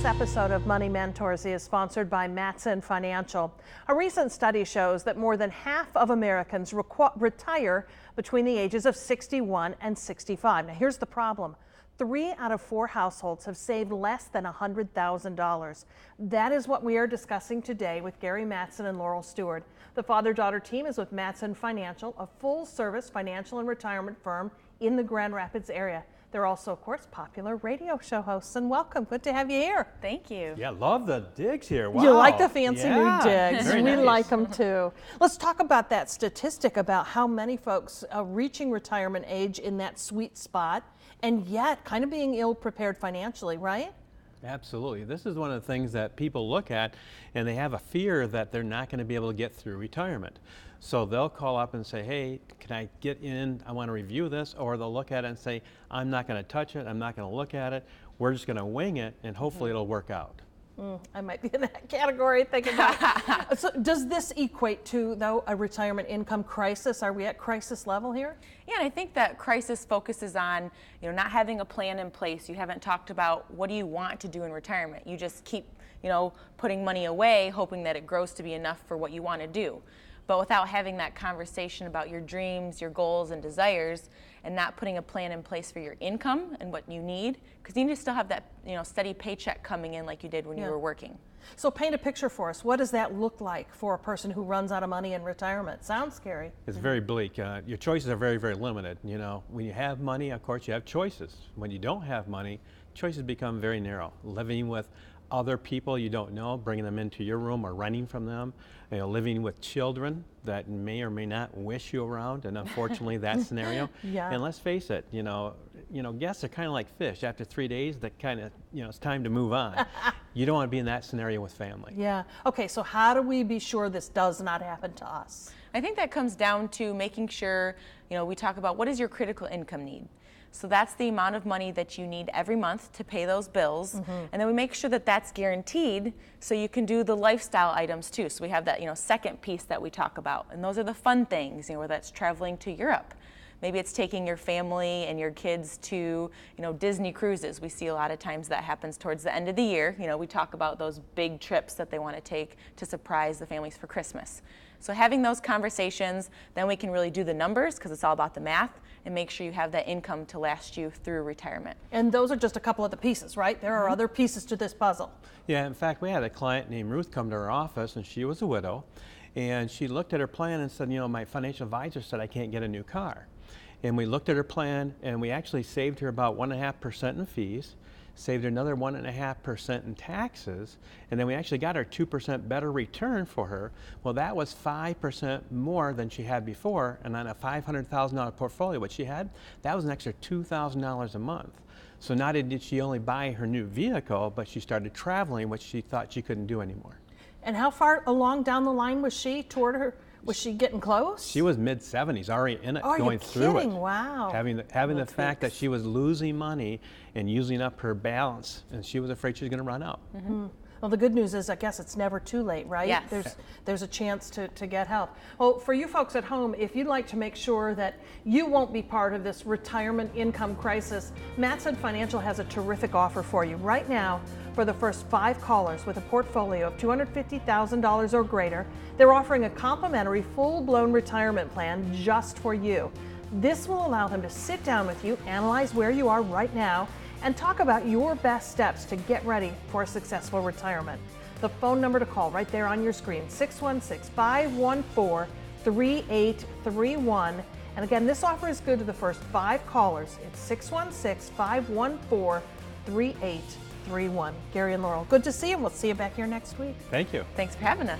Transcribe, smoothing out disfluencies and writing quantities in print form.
episode of Money Mentors is sponsored by Mattson Financial. A recent study shows that more than half of Americans retire between the ages of 61 and 65. Now here's the problem. 3 out of 4 households have saved less than $100,000. That is what we are discussing today with Gary Mattson and Laurel Stewart. The father-daughter team is with Mattson Financial, a full-service financial and retirement firm in the Grand Rapids area. They're also, of course, popular radio show hosts, and welcome. Good to have you here. Thank you. Yeah, love the digs here. Wow. You like the fancy new digs. Very we nice. like them too. Let's talk about that statistic about how many folks are reaching retirement age in that sweet spot and yet kind of being ill-prepared financially, right? Absolutely. This is one of the things that people look at, and they have a fear that they're not going to be able to get through retirement. So they'll call up and say, hey, can I get in? I want to review this. Or they'll look at it and say, I'm not going to touch it. I'm not going to look at it. We're just going to wing it, and hopefully it'll work out. I might be in that category thinking about it. So does this equate to, though, a retirement income crisis? Are we at crisis level here? Yeah, and I think that crisis focuses on, not having a plan in place. You haven't talked about what do you want to do in retirement. You just keep, putting money away, hoping that it grows to be enough for what you want to do. But without having that conversation about your dreams, your goals, and desires, and not putting a plan in place for your income and what you need, because you need to still have that steady paycheck coming in like you did when you were working. So paint a picture for us. What does that look like for a person who runs out of money in retirement? Sounds scary. It's very bleak. Your choices are very, very limited. When you have money, of course, you have choices. When you don't have money, choices become very narrow. Living with other people you don't know, bringing them into your room or renting from them, living with children that may or may not wish you around, and unfortunately that scenario. Yeah. And let's face it, guests are kind of like fish. After 3 days, that kind of, it's time to move on. You don't want to be in that scenario with family. Yeah. Okay, so how do we be sure this does not happen to us? I think that comes down to making sure, we talk about what is your critical income need. So that's the amount of money that you need every month to pay those bills. And then we make sure that that's guaranteed so you can do the lifestyle items too. So we have that, second piece that we talk about. And those are the fun things, where that's traveling to Europe. Maybe it's taking your family and your kids to, Disney cruises. We see a lot of times that happens towards the end of the year. We talk about those big trips that they want to take to surprise the families for Christmas. So having those conversations, then we can really do the numbers, because it's all about the math, and make sure you have that income to last you through retirement. And those are just a couple of the pieces, right? There are other pieces to this puzzle. Yeah, in fact, we had a client named Ruth come to our office, and she was a widow, and she looked at her plan and said, my financial advisor said I can't get a new car. And we looked at her plan, and we actually saved her about 1.5% in fees, saved her another 1.5% in taxes, and then we actually got her 2% better return for her. Well, that was 5% more than she had before, and on a $500,000 portfolio, what she had, that was an extra $2,000 a month. So not only did she only buy her new vehicle, but she started traveling, which she thought she couldn't do anymore. And how far along down the line was she toward her? Was she getting close? She was mid-70s, already in it, Oh, going through it. Wow. Having the fact that she was losing money and using up her balance, and she was afraid she was going to run out. Well, the good news is, I guess it's never too late, right? Yes. There's a chance to get help. Well, for you folks at home, if you'd like to make sure that you won't be part of this retirement income crisis, Mattson Financial has a terrific offer for you. Right now, for the first 5 callers with a portfolio of $250,000 or greater, they're offering a complimentary full-blown retirement plan just for you. This will allow them to sit down with you, analyze where you are right now, and talk about your best steps to get ready for a successful retirement. The phone number to call right there on your screen, 616-514-3831. And again, this offer is good to the first 5 callers. It's 616-514-3831. Gary and Laurel, good to see you. We'll see you back here next week. Thank you. Thanks for having us.